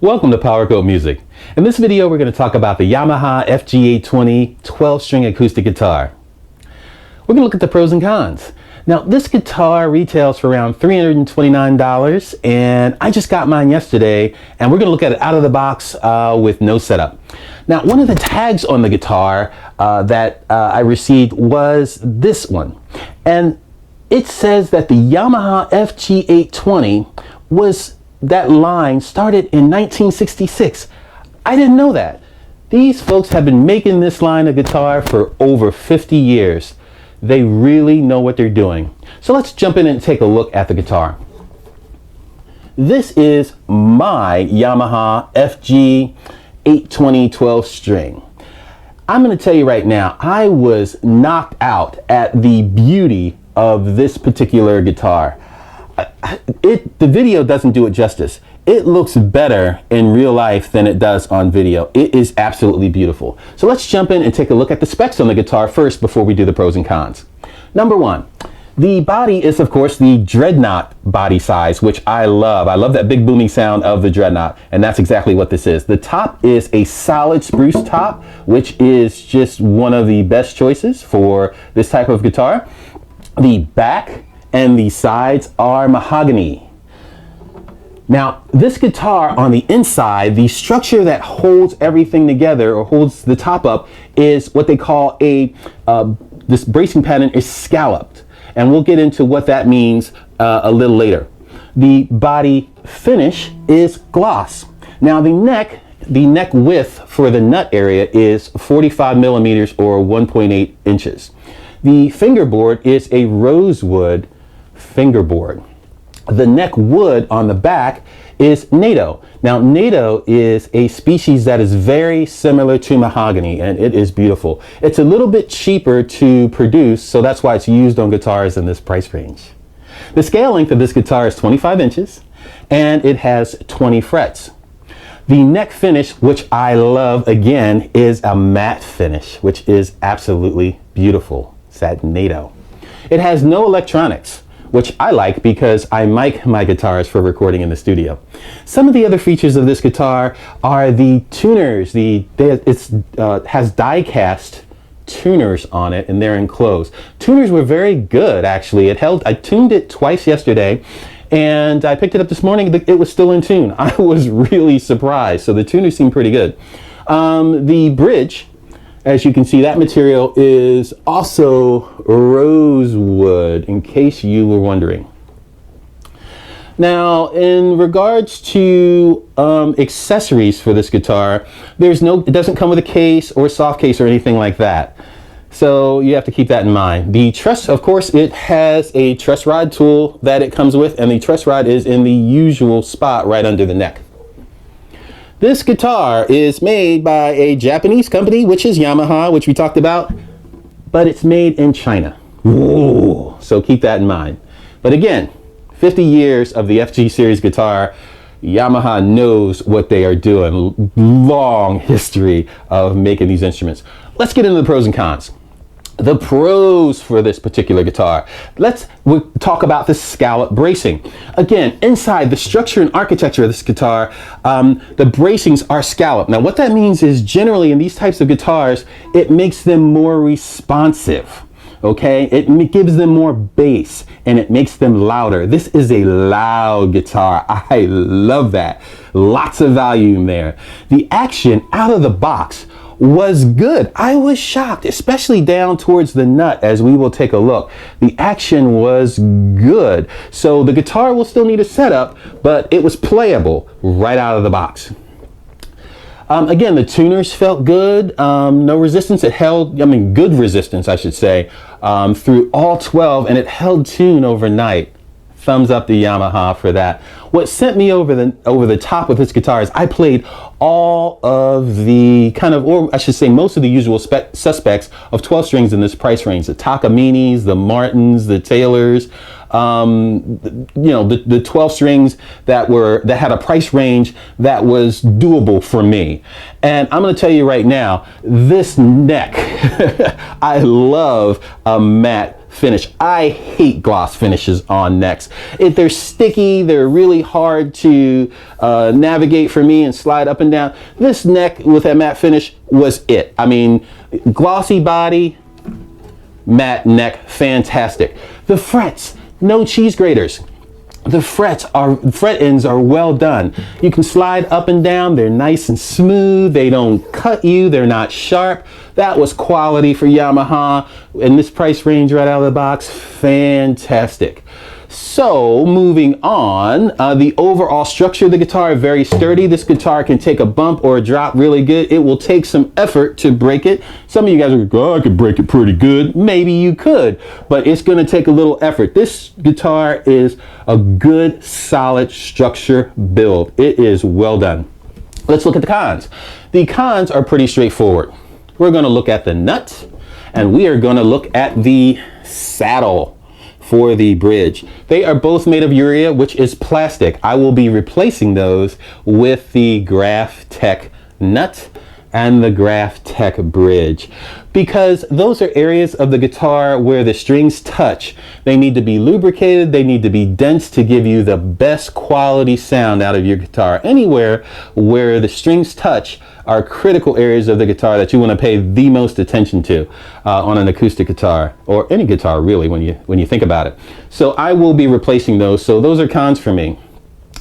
Welcome to Powercoat Music. In this video, we're going to talk about the Yamaha FG820 12-string acoustic guitar. We're going to look at the pros and cons. Now, this guitar retails for around $329, and I just got mine yesterday, and we're going to look at it out of the box with no setup. Now, one of the tags on the guitar that I received was this one, and it says that the Yamaha FG820 that line started in 1966. I didn't know that. These folks have been making this line of guitar for over 50 years. They really know what they're doing. So let's jump in and take a look at the guitar. This is my Yamaha FG820 12-string. I'm going to tell you right now, I was knocked out at the beauty of this particular guitar. The video doesn't do it justice. It looks better in real life than it does on video. It is absolutely beautiful. So let's jump in and take a look at the specs on the guitar first before we do the pros and cons. Number one, the body is of course the Dreadnought body size, which I love. I love that big booming sound of the Dreadnought, and that's exactly what this is. The top is a solid spruce top, which is just one of the best choices for this type of guitar. The back and the sides are mahogany. Now, this guitar on the inside, the structure that holds everything together or holds the top up is what they call this bracing pattern is scalloped. And we'll get into what that means a little later. The body finish is gloss. Now, the neck width for the nut area is 45 millimeters or 1.8 inches. The fingerboard is a rosewood fingerboard. The neck wood on the back is NATO. Now, NATO is a species that is very similar to mahogany, and it is beautiful. It's a little bit cheaper to produce, so that's why it's used on guitars in this price range. The scale length of this guitar is 25 inches, and it has 20 frets. The neck finish, which I love again, is a matte finish, which is absolutely beautiful. It's that NATO. It has no electronics, which I like because I mic my guitars for recording in the studio. Some of the other features of this guitar are the tuners. It has die-cast tuners on it, and they're enclosed. Tuners were very good, actually. I tuned it twice yesterday, and I picked it up this morning. It was still in tune. I was really surprised. So the tuners seem pretty good. The bridge, as you can see, that material is also rosewood, in case you were wondering. Now, in regards to accessories for this guitar, it doesn't come with a case or soft case or anything like that. So you have to keep that in mind. The truss, of course, it has a truss rod tool that it comes with, and the truss rod is in the usual spot right under the neck. This guitar is made by a Japanese company, which is Yamaha, which we talked about, but it's made in China. Whoa. So keep that in mind. But again, 50 years of the FG series guitar, Yamaha knows what they are doing. Long history of making these instruments. Let's get into the pros and cons. The pros for this particular guitar. We'll talk about the scallop bracing. Again, inside the structure and architecture of this guitar, the bracings are scalloped. Now, what that means is generally in these types of guitars, it makes them more responsive. Okay, it gives them more bass and it makes them louder. This is a loud guitar. I love that. Lots of volume there. The action out of the box was good. I was shocked, especially down towards the nut, as we will take a look. The action was good. So the guitar will still need a setup, but it was playable right out of the box. Again, the tuners felt good. No resistance. It held, good resistance, I should say, through all 12, and it held tune overnight. Thumbs up to Yamaha for that. What sent me over the top with this guitar is I played all of the or I should say most of the usual suspects of 12 strings in this price range. The Takaminis, the Martins, the Taylors, the 12 strings that had a price range that was doable for me. And I'm going to tell you right now, this neck, I love a matte finish. I hate gloss finishes on necks. They're sticky, they're really hard to navigate for me and slide up and down. This neck with that matte finish was it. I mean, glossy body, matte neck, fantastic. The frets, no cheese graters. The fret ends are well done. You can slide up and down. They're nice and smooth. They don't cut you. They're not sharp. That was quality for Yamaha. In this price range right out of the box, fantastic. So moving on, the overall structure of the guitar, very sturdy. This guitar can take a bump or a drop really good. It will take some effort to break it. Some of you guys are like, oh, I could break it pretty good. Maybe you could, but it's going to take a little effort. This guitar is a good, solid structure build. It is well done. Let's look at the cons. The cons are pretty straightforward. We're going to look at the nut, and we are going to look at the saddle for the bridge. They are both made of urea, which is plastic. I will be replacing those with the Graph Tech nut and the Graph Tech bridge, because those are areas of the guitar where the strings touch. They need to be lubricated, they need to be dense to give you the best quality sound out of your guitar. Anywhere where the strings touch are critical areas of the guitar that you want to pay the most attention to on an acoustic guitar, or any guitar really when you think about it. So I will be replacing those. So those are cons for me.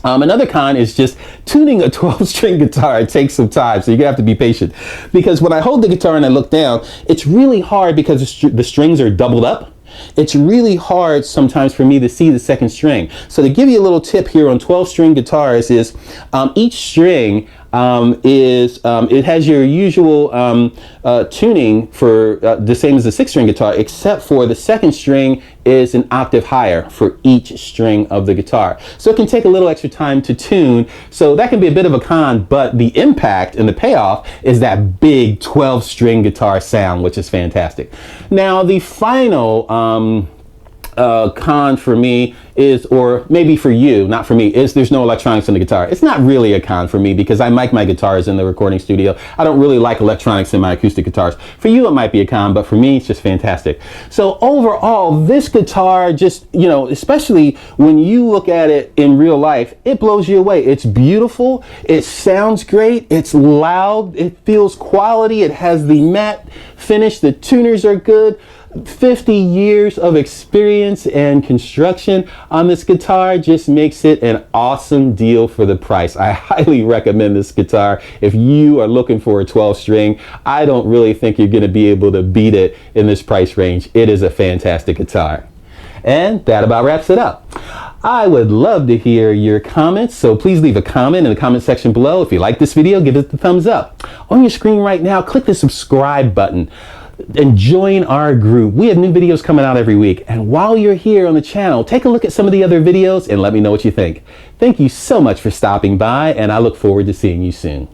Another con is just tuning a 12-string guitar. It takes some time, so you're gonna have to be patient. Because when I hold the guitar and I look down, it's really hard because the strings are doubled up. It's really hard sometimes for me to see the second string. So to give you a little tip here on 12-string guitars is each string it has your usual tuning for the same as the 6-string guitar, except for the second string is an octave higher for each string of the guitar. So it can take a little extra time to tune. So that can be a bit of a con, but the impact and the payoff is that big 12-string guitar sound, which is fantastic. Now the final con for me is, or maybe for you, not for me, is there's no electronics in the guitar. It's not really a con for me because I mic my guitars in the recording studio. I don't really like electronics in my acoustic guitars. For you, it might be a con, but for me, it's just fantastic. So overall, this guitar just, you know, especially when you look at it in real life, it blows you away. It's beautiful. It sounds great. It's loud. It feels quality. It has the matte finish. The tuners are good. 50 years of experience and construction on this guitar just makes it an awesome deal for the price. I highly recommend this guitar if you are looking for a 12-string. I don't really think you're going to be able to beat it in this price range. It is a fantastic guitar. And that about wraps it up. I would love to hear your comments, so please leave a comment in the comment section below. If you like this video, give it the thumbs up. On your screen right now, click the subscribe button and join our group. We have new videos coming out every week. And while you're here on the channel, take a look at some of the other videos and let me know what you think. Thank you so much for stopping by, and I look forward to seeing you soon.